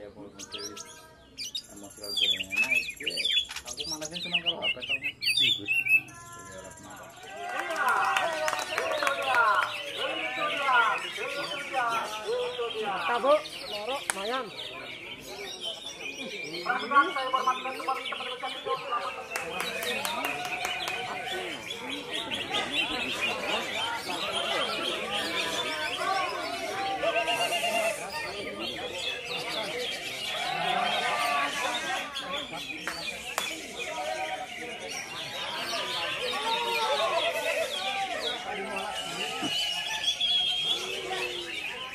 kalau mobil emosional gue naik aku mana sih senang kalau apa kamu ikut Tabu, lorok, mayan. Saya hormatkan kembali teman-teman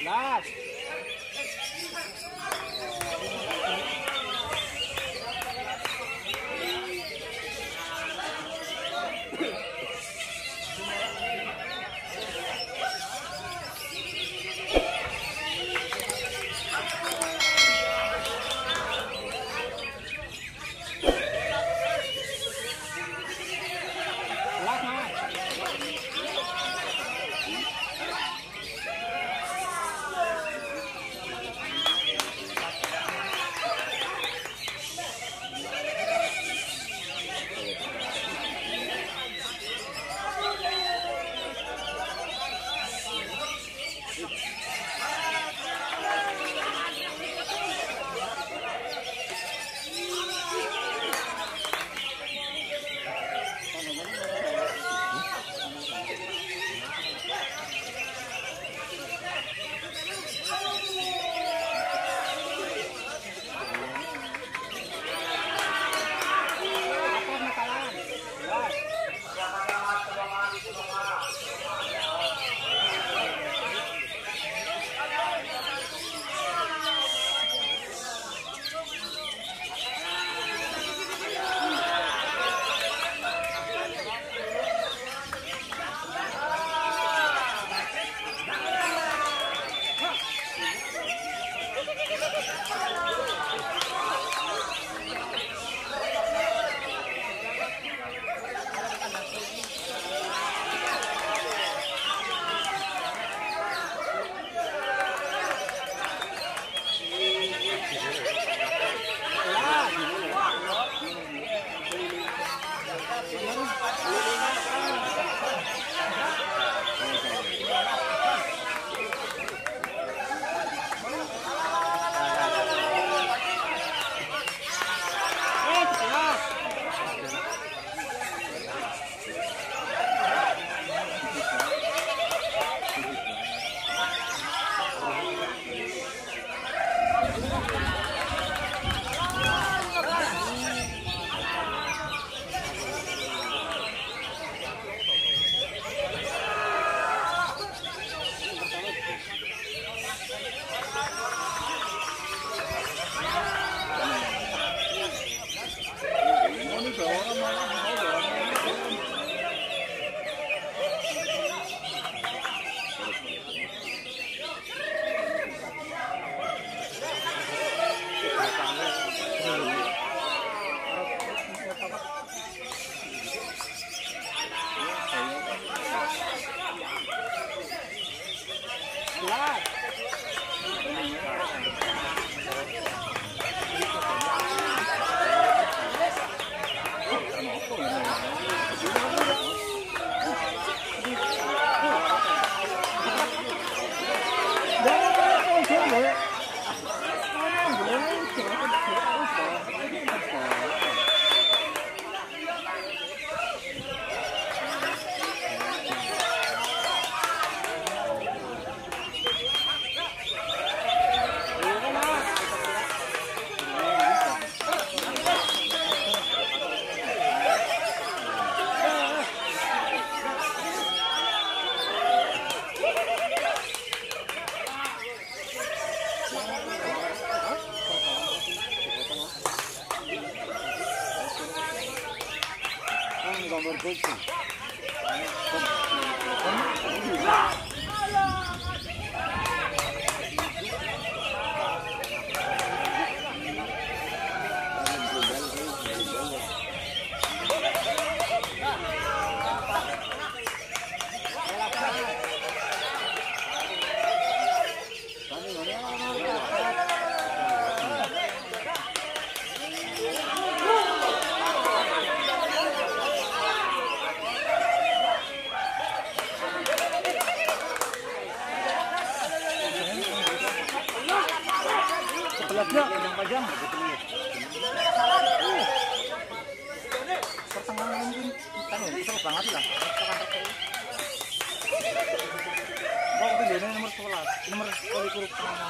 Las. pajang begitu ya. Pertengahan mungkin kan ya, kesel banget lah. Oh, videonya nomor 11, nomor kurikulum pertama.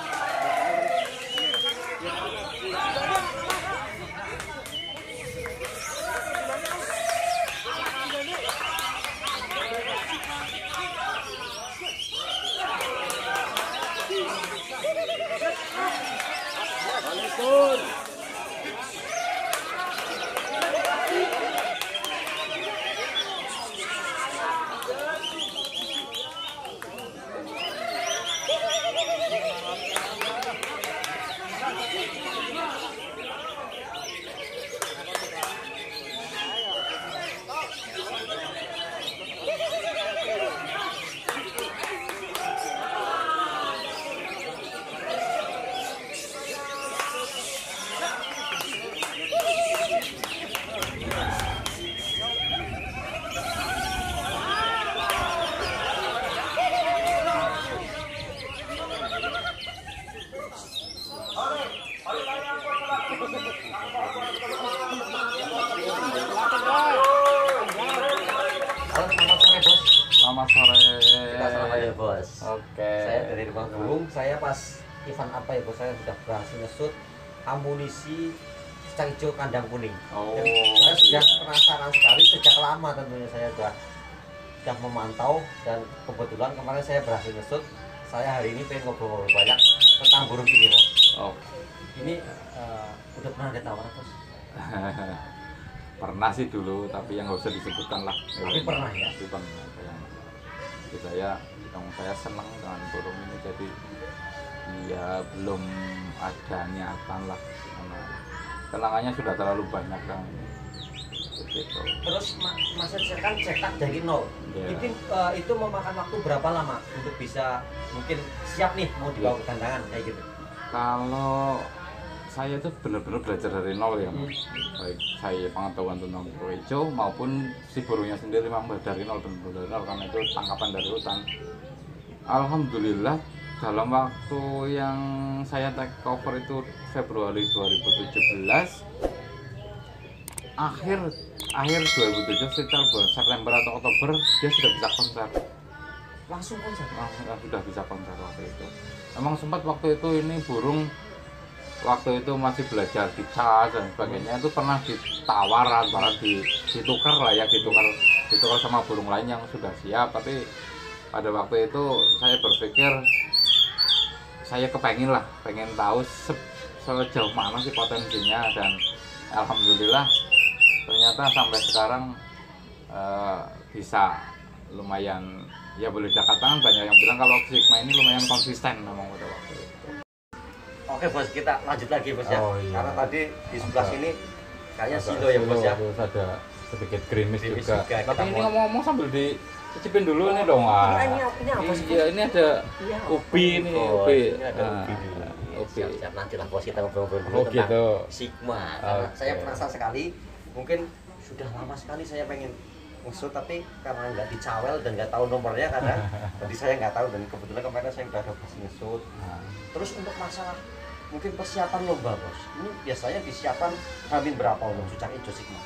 Selamat sore. Kita sama ya bos. Oke. Saya dari Rumah Burung. Saya pas event apa ya bos? Saya sudah berhasil ngesut amunisi secak hijau kandang kuning. Oh. Dan saya sudah penasaran sekali sejak lama tentunya saya sudah memantau dan kebetulan kemarin saya berhasil ngesut. Saya hari ini pengen ngobrol banyak tentang burung ini bos. Oh. Ini udah pernah ada tawaran bos? Pernah sih dulu, tapi yang nggak usah disebutkan lah. Tapi pernah ya? Tapi pernah. Saya senang dengan burung ini, jadi ya belum ada niatan lah, karena kenangannya sudah terlalu banyak kan. Begitu. Terus Mas kan cetak dari nol. Yeah. Itu memakan waktu berapa lama untuk bisa mungkin siap nih mau dibawa ke kandangan kayak gitu? Kalau saya itu benar-benar belajar dari nol ya, Mas. Baik saya pengetahuan tentang burung hijau maupun si burungnya sendiri memang dari nol, benar-benar dari nol, karena itu tangkapan dari hutan. Alhamdulillah dalam waktu yang saya take over itu Februari 2017, akhir 2017 sekitar bulan September atau Oktober dia sudah bisa konser. Langsung konser? Sudah bisa konser waktu itu. Memang sempat waktu itu ini burung waktu itu masih belajar dicas dan sebagainya, itu pernah ditawar antara ditukar lah ya, ditukar sama burung lain yang sudah siap. Tapi pada waktu itu saya berpikir saya pengen tahu sejauh mana sih potensinya, dan alhamdulillah ternyata sampai sekarang bisa lumayan, ya boleh dikatakan banyak yang bilang kalau Sigma ini lumayan konsisten memang pada waktu itu. Oke bos, kita lanjut lagi bos ya. Oh, iya. Karena tadi di sebelah sini kayaknya silo ya bos ya. Terus ada sedikit gerimis juga. juga. Tapi ini ngomong-ngomong sambil dicicipin dulu ini dong. Ini apa sih? Iya, ini ada ubi ini, ubi. Ini ada ubi. Ubi. Siap-siap nanti lah bos, kita ngobrol-ngobrol dulu Oh, tentang gitu. Sigma. Karena Oke. saya penasaran sekali. Mungkin sudah lama sekali saya pengen ngesut, tapi karena nggak dicawel dan nggak tahu nomornya, karena tadi saya nggak tahu, dan kebetulan kemarin saya udah ada pas ngesut. Nah, Terus untuk masalah mungkin persiapan lomba bos, ini biasanya disiapkan hamin berapa untuk cucak hijau Sigma?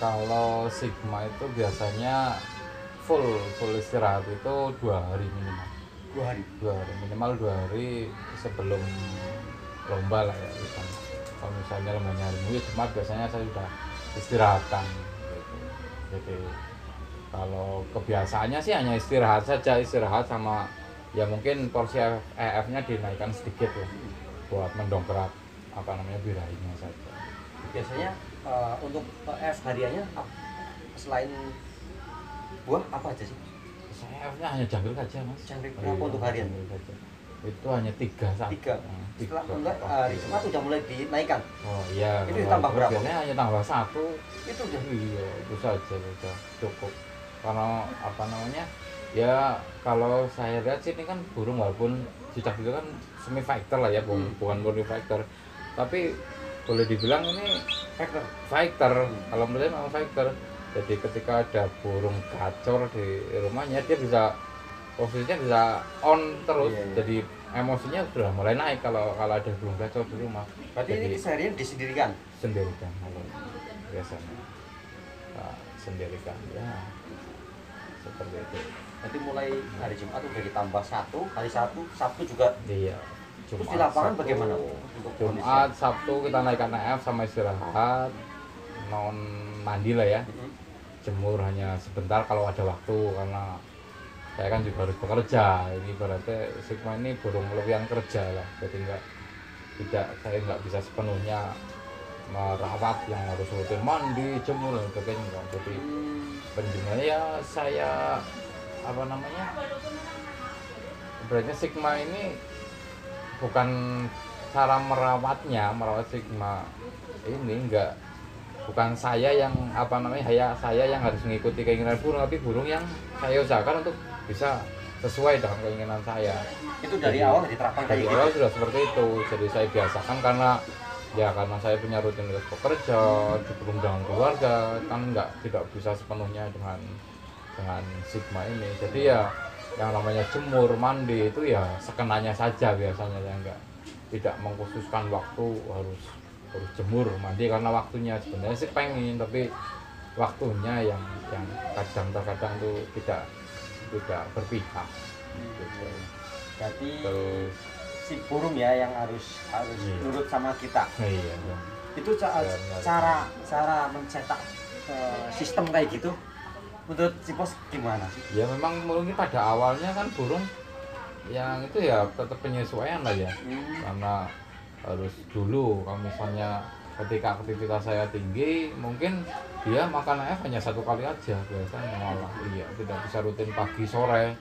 kalau Sigma itu biasanya full istirahat itu 2 hari minimal. 2 hari. 2 hari minimal, 2 hari sebelum lomba lah ya. Kalau misalnya lombanya hari Minggu, Jumat biasanya saya sudah istirahatkan gitu. Jadi kalau kebiasaannya sih hanya istirahat saja, istirahat sama ya mungkin porsi EF-nya dinaikkan sedikit ya, buat mendongkrak birahinya saja. Biasanya untuk F hariannya selain buah apa aja sih? EF-nya hanya jangkrik saja mas. Jangkrik berapa untuk harian? Jangkrik saja. Itu hanya 3 saja. 3. Setelah enggak hari Jumat sudah mulai dinaikkan. Oh iya. Itu ditambah berapa? Biasanya hanya tambah 1. Itu udah. Iya, itu saja sudah cukup. Karena ya kalau saya lihat sih ini kan burung walaupun cicak itu kan semi fighter lah ya, bukan murni fighter, tapi boleh dibilang ini fighter. Kalau menurut saya memang fighter. Jadi ketika ada burung gacor di rumahnya, dia bisa posisinya bisa on terus. Iya. Jadi emosinya sudah mulai naik kalau ada burung gacor di rumah. Berarti ini keseharian disendirikan. Sendirikan kalau biasanya sendirikan ya seperti itu. Nanti mulai hari Jumat udah ditambah 1 kali 1 Sabtu juga. Iya. Terus di lapangan Sabtu. bagaimana untuk Jumat, Sabtu kita naikkan AF sama istirahat, non mandi lah ya. Jemur hanya sebentar kalau ada waktu karena saya kan juga harus bekerja. Ini berarti Sigma ini burung lewian kerja lah, jadi saya nggak bisa sepenuhnya merawat yang harus rutin mandi, jemur dan sebagainya enggak. Jadi penjemurnya ya saya apa namanya? Berarti Sigma ini bukan cara merawat Sigma ini enggak, bukan saya yang apa namanya saya yang harus mengikuti keinginan burung, tapi burung yang saya usahakan untuk bisa sesuai dengan keinginan saya. Itu dari Jadi, awal diterapkan dari kayak awal gitu. sudah seperti itu. Jadi saya biasakan karena saya punya rutinitas bekerja, dibelum dengan keluarga, kan tidak bisa sepenuhnya dengan Sigma ini. Jadi ya yang namanya jemur, mandi itu ya sekenanya saja biasanya, ya tidak mengkhususkan waktu harus jemur, mandi karena waktunya sebenarnya sih pengen, tapi waktunya yang kadang-kadang tuh tidak berpihak. Gitu. Jadi Terus si burung ya yang harus Iya. nurut sama kita. iya. Itu cara mencetak sistem kayak gitu menurut si Bos gimana sih? Ya memang mungkin pada awalnya kan burung yang itu ya tetap penyesuaian lah ya, karena harus dulu kalau misalnya ketika aktivitas saya tinggi mungkin dia makan AF hanya 1 kali aja biasanya, malah tidak bisa rutin pagi sore,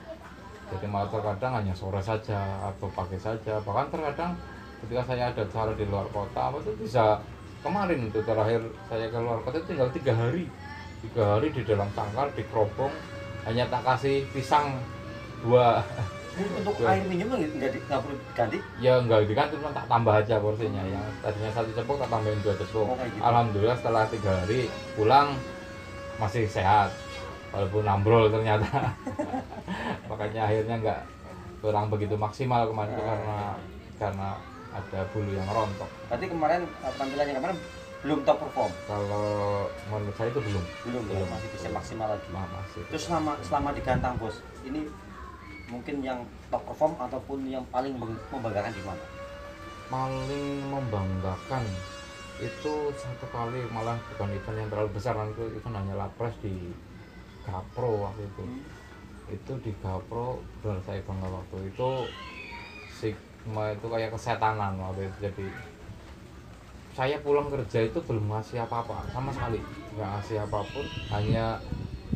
jadi malah terkadang hanya sore saja atau pagi saja. Bahkan terkadang ketika saya ada acara di luar kota itu bisa, kemarin itu terakhir saya ke luar kota itu tinggal 3 hari di dalam tangkar, di kerobong, hanya tak kasih pisang 2. Untuk air minum nggak perlu diganti? Ya enggak diganti, cuma tak tambah aja porsinya. Yang tadinya 1 cepuk tak tambahin 2 cepuk. Kayak gitu. Alhamdulillah setelah 3 hari pulang masih sehat, walaupun ambrol ternyata. Makanya akhirnya enggak kurang begitu maksimal kemarin itu karena ada bulu yang rontok. Berarti kemarin tampilannya kemarin belum top perform. Kalau menurut saya itu belum Ya, masih bisa maksimal lagi. masih. Terus selama di kandang Bos, ini mungkin yang top perform ataupun yang paling membanggakan di mana? Paling membanggakan itu 1 kali, malah bukan event yang terlalu besar, kan itu event hanya lapres di Gapro waktu itu. Itu di Gapro benar saya bangga waktu itu. Sigma itu kayak kesetanan waktu itu. Jadi saya pulang kerja itu belum ngasih apa-apa sama sekali, nggak ngasih apapun, hanya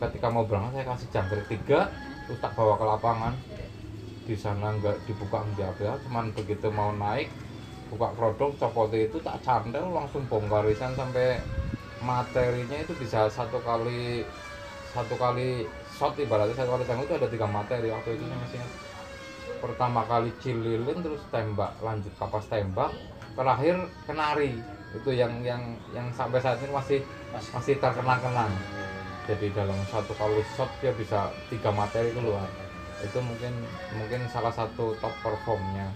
ketika mau berangkat saya kasih jangkrik 3 terus tak bawa ke lapangan. Di sana nggak dibuka enggak, cuman begitu mau naik buka kerodong copoti itu tak cantel langsung bongkar irisan sampai materinya itu bisa 1 kali shot, ibaratnya 1 kali tembak itu ada 3 materi. Waktu itu saya masih ingat, pertama kali cililin, terus tembak, lanjut kapas tembak, terakhir kenari. Itu yang sampai saat ini masih terkenang-kenang. Jadi dalam 1 kali shot dia bisa 3 materi keluar. Itu mungkin salah satu top performnya.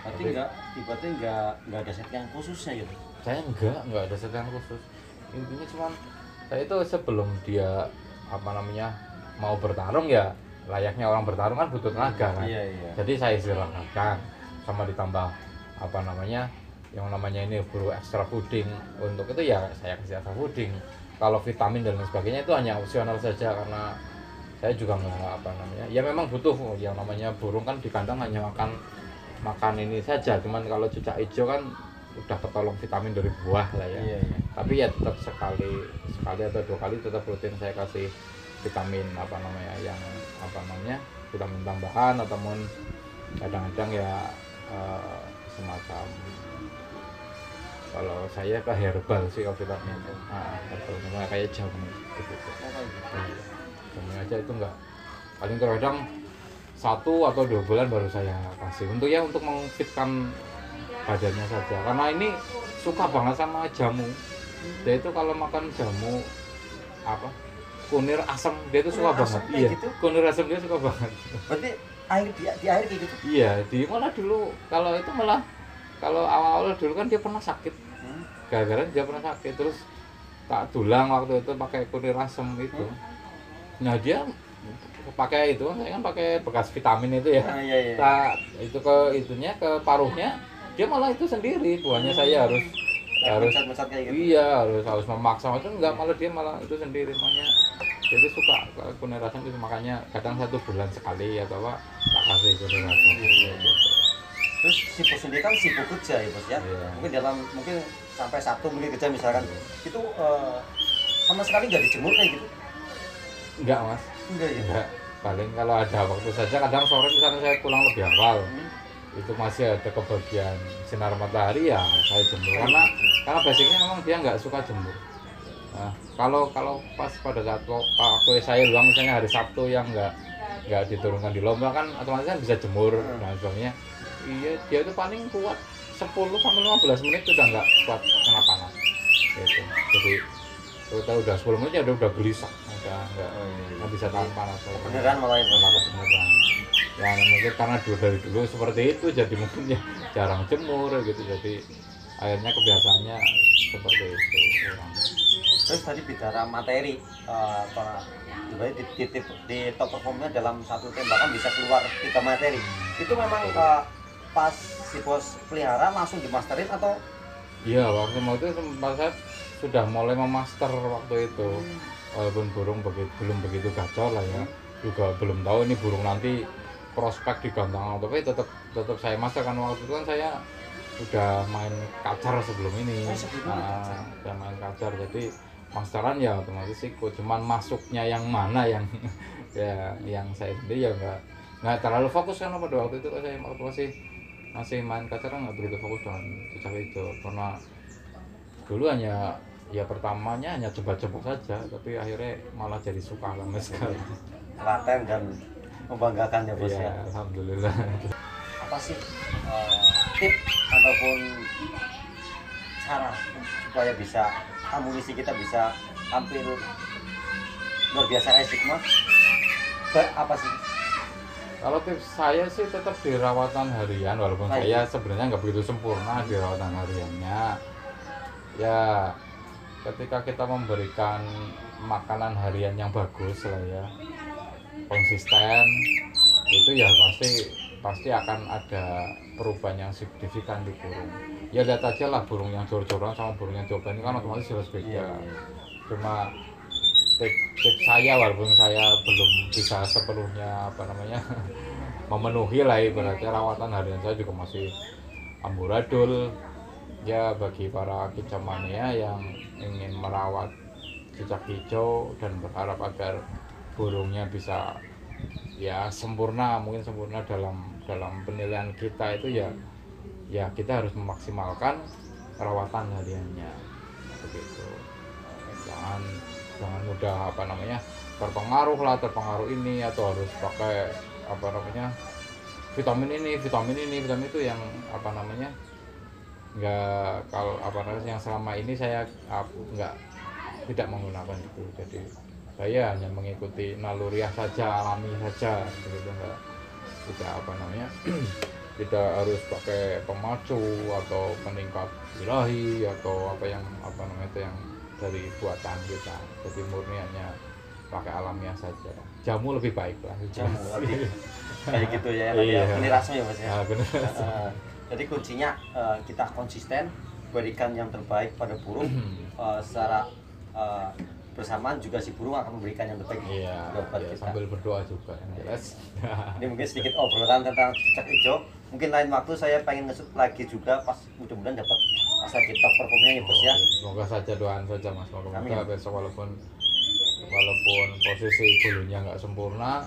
Berarti nggak ada set yang khususnya ya? Saya nggak ada set yang khusus. Intinya cuman saya itu sebelum dia mau bertarung, ya layaknya orang bertarung kan butuh tenaga kan. Iya. Jadi saya istirahatkan, sama ditambah yang namanya ini buru extra fooding. Untuk itu ya saya kasih extra fooding. Kalau vitamin dan lain sebagainya itu hanya opsional saja, karena saya juga nggak ya memang butuh, yang namanya burung kan di kandang hanya makan ini saja. Cuman kalau cucak hijau kan udah ketolong vitamin dari buah lah ya. Iya. Tapi ya tetap sekali atau 2 kali tetap rutin saya kasih vitamin vitamin tambahan, ataupun kadang-kadang ya semacam, kalau saya ke herbal sih kalau vitamin itu. Herbal kayak jamu gitu. Jamu aja itu enggak, paling kadang 1 atau 2 bulan baru saya kasih untuk mengfitkan badannya saja, karena ini suka banget sama jamu. Dia itu kalau makan jamu kunir asam dia itu suka Kunir banget. asam kayak gitu? Kunir asam dia suka banget. Berarti air di air kayak gitu. Iya, di malah dulu kalau itu malah kalau awal-awal dulu kan dia pernah sakit. Gara-gara dia pernah sakit terus tak tulang waktu itu pakai kunir asem itu. Nah, dia pakai itu, saya kan pakai bekas vitamin itu ya. Iya. Tak itu ke itunya ke paruhnya, dia malah itu sendiri. Buahnya saya harus Mecat-mecat kayak gitu. iya harus memaksa itu enggak, malah dia malah itu sendiri makanya jadi suka kunir asem itu, makanya kadang 1 bulan sekali atau apa tak kasih kunir asem gitu. Terus si bos sendiri kan sibuk kerja ya bos ya. Iya. Mungkin sampai Sabtu mungkin kerja misalkan. Itu sama sekali nggak dijemur kayak gitu. Enggak mas, Enggak ya. enggak, paling kalau ada waktu saja, kadang sore misalnya saya pulang lebih awal itu masih ada kebagian sinar matahari ya saya jemur, karena basicnya memang dia nggak suka jemur. Nah, kalau pas pada saat waktu saya luang misalnya hari Sabtu yang nggak diturunkan di lomba kan otomatis kan bisa jemur. Nah sebabnya iya dia itu paling kuat 10 sampai 15 menit udah nggak kuat kena panas gitu. Jadi kalau udah 10 menit ya udah gelisah, udah nggak bisa tahan panas. Beneran malah itu. Malah beneran. Ya mungkin karena dari dulu seperti itu jadi mungkin ya jarang jemur gitu, jadi akhirnya kebiasaannya seperti itu orang. Terus tadi bicara materi, di top performnya dalam satu tembakan bisa keluar 3 materi. Itu memang pas si bos pelihara langsung dimasterin atau? Iya, waktu mau itu sempat saya sudah mulai memaster waktu itu, walaupun burung belum begitu gacor lah ya, juga belum tahu ini burung nanti prospek di gantang, tapi tetap saya master kan. Waktu itu kan saya udah main kacar sebelum ini. Udah main kacar, jadi masteran ya otomatis ikut, cuman masuknya yang mana yang ya yang saya sendiri ya nggak terlalu fokus kan pada waktu itu. Saya masih main kacar nggak begitu fokus dengan cicak hijau, karena dulu hanya ya pertamanya hanya coba-coba saja, tapi akhirnya malah jadi suka lama sekali. Telaten dan membanggakan ya bos Ya, ya. alhamdulillah. Apa sih tip ataupun cara supaya bisa amunisi kita bisa tampil luar biasa kayak Sigma? Apa sih? Kalau tips saya sih tetap di rawatan harian, walaupun saya sebenarnya nggak begitu sempurna di rawatan hariannya. Ya, ketika kita memberikan makanan harian yang bagus lah ya, konsisten, itu ya pasti akan ada perubahan yang signifikan di burung. Ya lihat aja lah burung yang jor-joran sama burung yang coba ini kan otomatis jelas beda. Cuma tips saya, walaupun saya belum bisa sepenuhnya memenuhi lah ibaratnya rawatan harian saya juga masih amburadul ya, bagi para kicamania yang ingin merawat cicak hijau dan berharap agar burungnya bisa ya sempurna dalam penilaian kita itu ya kita harus memaksimalkan perawatan hariannya begitu. Jangan mudah terpengaruh ini atau harus pakai vitamin itu yang yang selama ini saya tidak menggunakan itu. Jadi saya hanya mengikuti naluriah saja, alami saja begitu, tidak harus pakai pemacu atau peningkat birahi atau yang dari buatan kita. Jadi murni hanya pakai alamiah saja, jamu lebih baik lah. Jamu lebih kayak gitu ya. Iya. Penerasnya ya mas ya. Penerasnya. Jadi kuncinya kita konsisten berikan yang terbaik pada burung, secara bersamaan juga si burung akan memberikan yang terbaik buat kita. Sambil berdoa juga yang jelas. Ini mungkin sedikit obrolan tentang cicak hijau. Mungkin lain waktu saya pengen ngesut lagi juga, pas mudah-mudahan dapat pas lagi top performnya ya bos ya. Semoga saja, doaan saja mas. Semoga besok walaupun posisi bulunya nggak sempurna,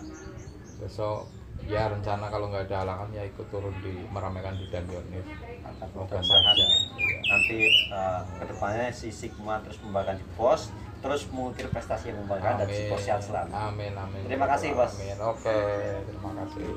besok ya rencana kalau nggak ada halangan ya ikut turun meramaikan di Danionif. Semoga saja. Nanti kedepannya si Sigma terus membanggakan si bos, terus mengukir prestasi yang membanggakan dan si bos sehat selalu. Amin. Terima kasih bos. Amin. Oke, terima kasih.